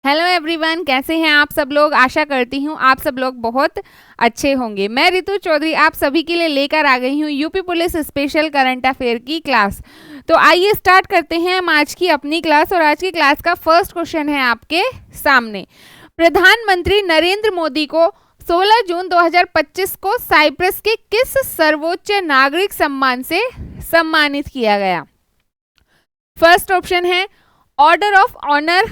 Hello everyone, कैसे हैं आप सब लोग। आशा करती हूँ आप सब लोग बहुत अच्छे होंगे। मैं रितु चौधरी आप सभी के लिए लेकर आ गई हूँ UP police special current affair की क्लास। तो आइए स्टार्ट करते हैं हम आज की अपनी क्लास। और आज की क्लास का फर्स्ट क्वेश्चन है आपके सामने। प्रधानमंत्री नरेंद्र मोदी को 16 जून 2025 को साइप्रस के किस सर्वोच्च नागरिक सम्मान से सम्मानित किया गया। फर्स्ट ऑप्शन है order of honour,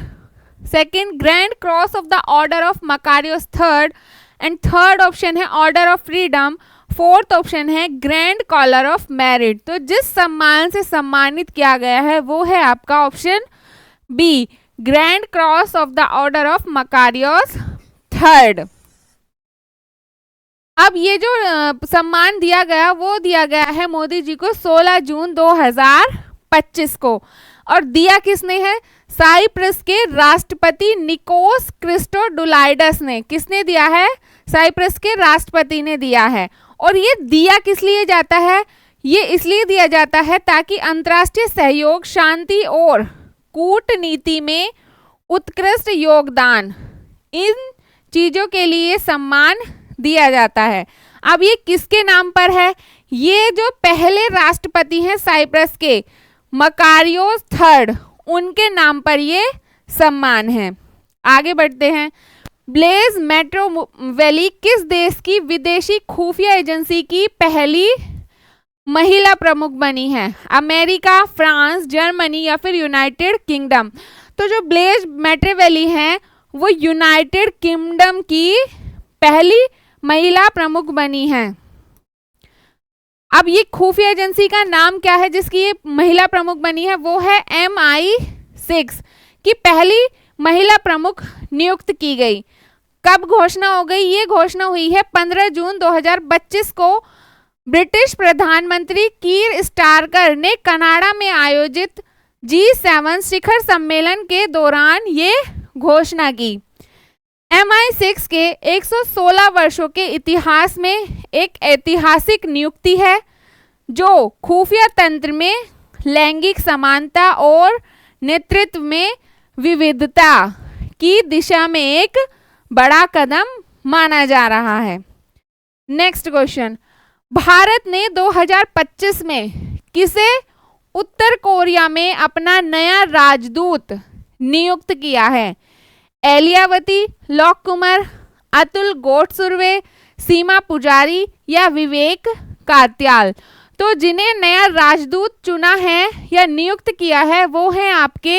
second grand cross of the order of Makarios third, and third option है order of freedom, fourth option है ग्रैंड कॉलर ऑफ मेरिट। तो जिस सम्मान से सम्मानित किया गया है वो है आपका option B, grand cross of the order of Makarios third. अब ये जो सम्मान दिया गया वो दिया गया है मोदी जी को 16 जून 2025 को। और दिया किसने है? साइप्रस के राष्ट्रपति निकोस क्रिस्टोडुलाइडस ने। किसने दिया है? साइप्रस के राष्ट्रपति ने दिया है। और ये दिया किस लिए जाता है? ये इसलिए दिया जाता है ताकि अंतर्राष्ट्रीय सहयोग, शांति और कूटनीति में उत्कृष्ट योगदान, इन चीजों के लिए सम्मान दिया जाता है। अब ये किसके नाम पर है? ये जो पहले राष्ट्रपति हैं साइप्रस के, मकारियोस थर्ड, उनके नाम पर ये सम्मान है। आगे बढ़ते हैं। ब्लेज मैट्रोवेली किस देश की विदेशी खुफिया एजेंसी की पहली महिला प्रमुख बनी है? अमेरिका, फ्रांस, जर्मनी या फिर यूनाइटेड किंगडम। तो जो ब्लेज मैट्रोवेली हैं वो यूनाइटेड किंगडम की पहली महिला प्रमुख बनी हैं। अब ये खुफिया एजेंसी का नाम क्या है जिसकी ये महिला प्रमुख बनी है? वो है MI6 की पहली महिला प्रमुख नियुक्त की गई। कब घोषणा हो गई? ये घोषणा हुई है 15 जून 2025 को। ब्रिटिश प्रधानमंत्री कीर स्टारकर ने कनाडा में आयोजित G7 शिखर सम्मेलन के दौरान ये घोषणा की। MI6 के 116 वर्षों के इतिहास में एक ऐतिहासिक नियुक्ति है जो खुफिया तंत्र में लैंगिक समानता और नेतृत्व में विविधता की दिशा में एक बड़ा कदम माना जा रहा है। Next question. भारत ने 2025 में किसे उत्तर कोरिया में अपना नया राजदूत नियुक्त किया है? एलियावती, लोक कुमार, अतुल गोडसुर्वे, सीमा पुजारी या विवेक कात्याल। तो जिन्हें नया राजदूत चुना है या नियुक्त किया है वो है आपके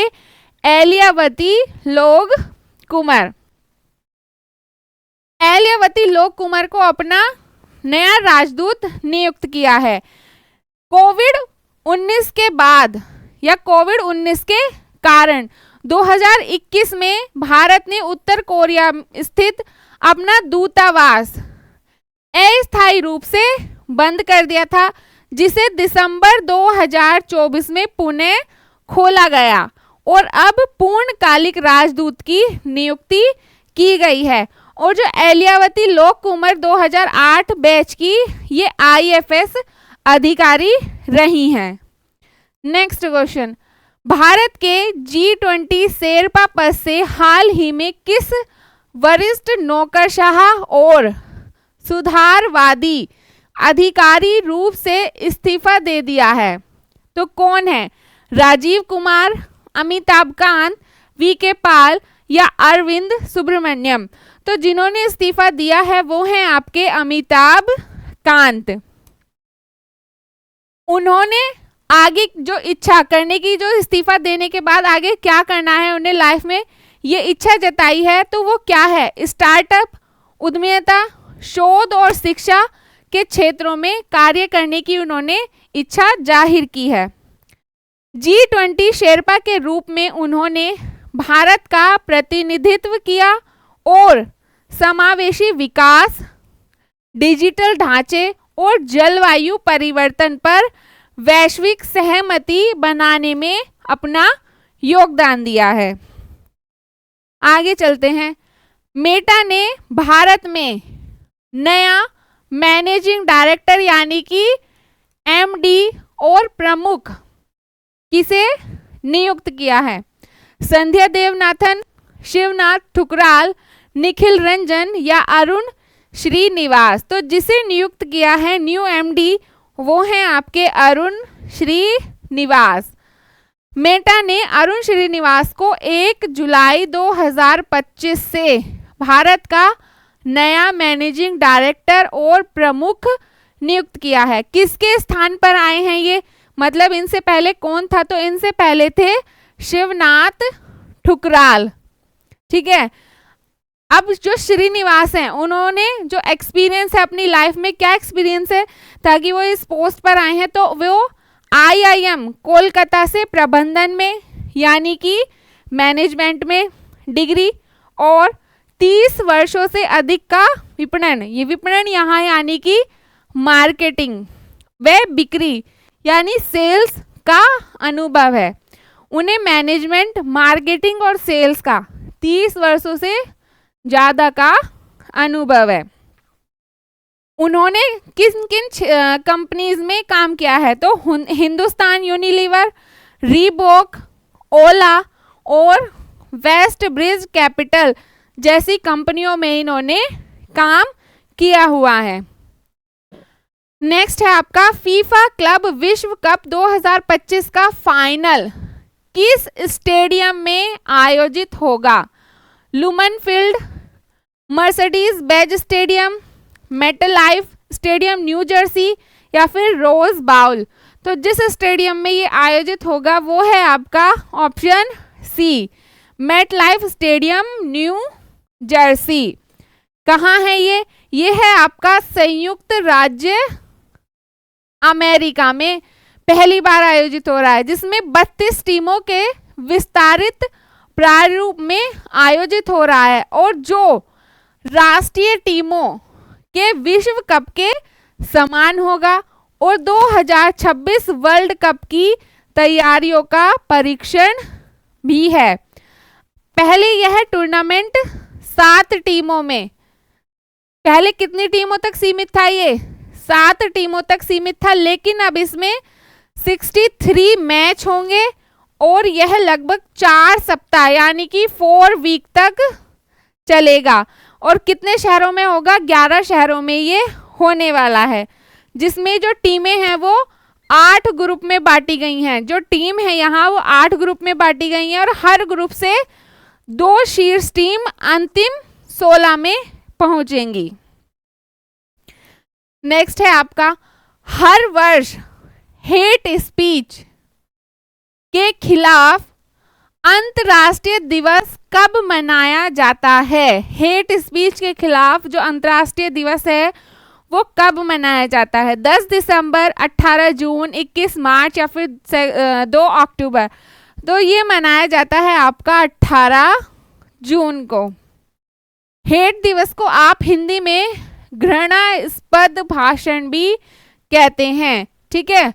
एलियावती लोक कुमार। एलियावती लोक कुमार को अपना नया राजदूत नियुक्त किया है। कोविड-19 के बाद या कोविड-19 के कारण 2021 में भारत ने उत्तर कोरिया स्थित अपना दूतावास अस्थायी रूप से बंद कर दिया था, जिसे दिसंबर 2024 में पुनः खोला गया और अब पूर्णकालिक राजदूत की नियुक्ति की गई है। और जो एलियावती लोक कुमार 2008 बैच की ये IFS अधिकारी रही हैं। Next question. भारत के G20 शेरपा पद से हाल ही में किस वरिष्ठ नौकरशाह और सुधारवादी अधिकारी रूप से इस्तीफा दे दिया है? तो कौन है? राजीव कुमार, अमिताभ कांत, VK पाल या अरविंद सुब्रमण्यम। तो जिन्होंने इस्तीफा दिया है वो हैं आपके अमिताभ कांत। उन्होंने आगे जो इच्छा करने की, जो इस्तीफा देने के बाद आगे क्या करना है उन्हें लाइफ में, ये इच्छा जताई है। तो वो क्या है? स्टार्टअप, उद्यमिता, शोध और शिक्षा के क्षेत्रों में कार्य करने की उन्होंने इच्छा जाहिर की है। G20 शेरपा के रूप में उन्होंने भारत का प्रतिनिधित्व किया और समावेशी विकास, डिजिटल ढांचे और जलवायु परिवर्तन पर वैश्विक सहमति बनाने में अपना योगदान दिया है। आगे चलते हैं। मेटा ने भारत में नया मैनेजिंग डायरेक्टर यानी कि MD और प्रमुख किसे नियुक्त किया है? संध्या देवनाथन, शिवनाथ ठुकराल, निखिल रंजन या अरुण श्रीनिवास। तो जिसे नियुक्त किया है न्यू एमडी वो हैं आपके अरुण श्रीनिवास। मेटा ने अरुण श्रीनिवास को 1 जुलाई 2025 से भारत का नया मैनेजिंग डायरेक्टर और प्रमुख नियुक्त किया है। किसके स्थान पर आए हैं ये, मतलब इनसे पहले कौन था, तो इनसे पहले थे शिवनाथ ठुकराल। ठीक है, अब जो श्रीनिवास हैं उन्होंने जो एक्सपीरियंस है अपनी लाइफ में, क्या एक्सपीरियंस है ताकि वो इस पोस्ट पर आए हैं, तो वो IIM कोलकाता से प्रबंधन में यानी कि मैनेजमेंट में डिग्री और 30 वर्षों से अधिक का विपणन, ये विपणन यहाँ यानी कि मार्केटिंग व बिक्री यानी सेल्स का अनुभव है। उन्हें मैनेजमेंट, मार्केटिंग और सेल्स का 30 वर्षों से ज़्यादा का अनुभव है। उन्होंने किन किन कंपनीज में काम किया है, तो हिंदुस्तान यूनिलीवर, रीबॉक, ओला और वेस्ट ब्रिज कैपिटल जैसी कंपनियों में इन्होंने काम किया हुआ है। नेक्स्ट है आपका फीफा क्लब विश्व कप 2025 का फाइनल किस स्टेडियम में आयोजित होगा? Lumen field, Mercedes Benz stadium, MetLife stadium New Jersey या फिर रोज बाउल। तो जिस स्टेडियम में ये आयोजित होगा वो है आपका option C, MetLife stadium New Jersey. कहाँ है ये है आपका संयुक्त राज्य अमेरिका में पहली बार आयोजित हो रहा है, जिसमें 32 टीमों के विस्तारित प्रारूप में आयोजित हो रहा है और जो राष्ट्रीय टीमों के विश्व कप के समान होगा और 2026 वर्ल्ड कप की तैयारियों का परीक्षण भी है। पहले यह टूर्नामेंट 7 टीमों में, पहले कितनी टीमों तक सीमित था, ये 7 टीमों तक सीमित था, लेकिन अब इसमें 63 मैच होंगे और यह लगभग 4 सप्ताह यानी कि 4 वीक तक चलेगा। और कितने शहरों में होगा? 11 शहरों में ये होने वाला है, जिसमें जो टीमें हैं वो 8 ग्रुप में बांटी गई हैं। जो टीम है यहाँ वो 8 ग्रुप में बांटी गई हैं और हर ग्रुप से 2 शीर्ष टीम अंतिम 16 में पहुंचेंगी। नेक्स्ट है आपका हर वर्ष हेट स्पीच के खिलाफ अंतर्राष्ट्रीय दिवस कब मनाया जाता है? हेट स्पीच के खिलाफ जो अंतर्राष्ट्रीय दिवस है वो कब मनाया जाता है? 10 दिसंबर, 18 जून, 21 मार्च या फिर 2 अक्टूबर। तो ये मनाया जाता है आपका 18 जून को। हेट दिवस को आप हिंदी में घृणास्पद भाषण भी कहते हैं। ठीक है,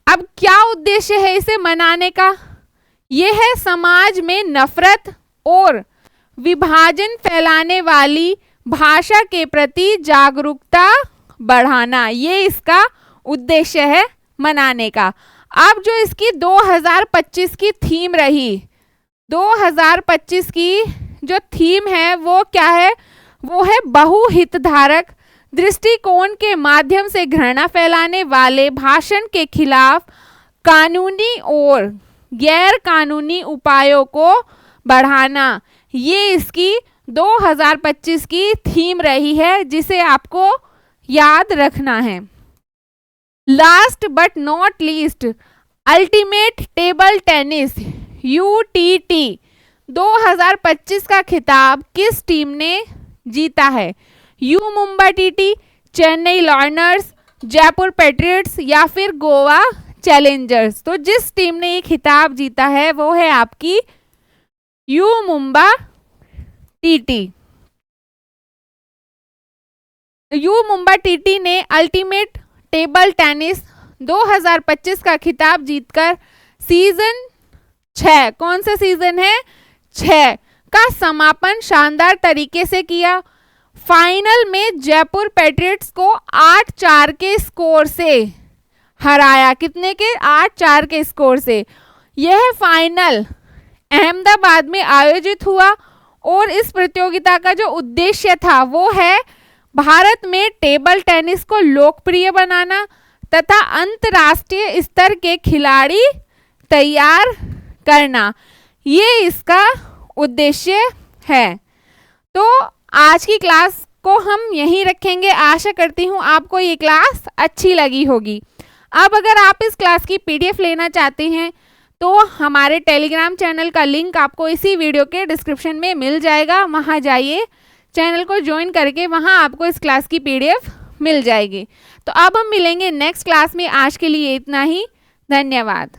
अब क्या उद्देश्य है इसे मनाने का? यह है समाज में नफरत और विभाजन फैलाने वाली भाषा के प्रति जागरूकता बढ़ाना, ये इसका उद्देश्य है मनाने का। अब जो इसकी 2025 की थीम रही, 2025 की जो थीम है वो क्या है? वो है बहुहितधारक दृष्टिकोण के माध्यम से घृणा फैलाने वाले भाषण के खिलाफ कानूनी और गैर कानूनी उपायों को बढ़ाना। ये इसकी 2025 की थीम रही है, जिसे आपको याद रखना है। Last but not least, ultimate table tennis UTT 2025 का खिताब किस टीम ने जीता है? यू मुंबा टीटी, चेन्नई लॉर्नर्स, जयपुर पैट्रियट्स या फिर गोवा चैलेंजर्स। तो जिस टीम ने ये खिताब जीता है वो है आपकी you Mumba TT. You Mumba TT ने अल्टीमेट टेबल टेनिस 2025 का खिताब जीतकर सीजन 6, कौन सा सीजन है? 6 का समापन शानदार तरीके से किया। फाइनल में जयपुर पैट्रियट्स को 8-4 के स्कोर से हराया। कितने के? 8-4 के स्कोर से। यह फाइनल अहमदाबाद में आयोजित हुआ और इस प्रतियोगिता का जो उद्देश्य था वो है भारत में टेबल टेनिस को लोकप्रिय बनाना तथा अंतर्राष्ट्रीय स्तर के खिलाड़ी तैयार करना। ये इसका उद्देश्य है। तो आज की क्लास को हम यहीं रखेंगे। आशा करती हूँ आपको ये क्लास अच्छी लगी होगी। अब अगर आप इस क्लास की पीडीएफ लेना चाहते हैं तो हमारे टेलीग्राम चैनल का लिंक आपको इसी वीडियो के डिस्क्रिप्शन में मिल जाएगा। वहाँ जाइए, चैनल को ज्वाइन करके वहाँ आपको इस क्लास की पीडीएफ मिल जाएगी। तो अब हम मिलेंगे नेक्स्ट क्लास में। आज के लिए इतना ही। धन्यवाद।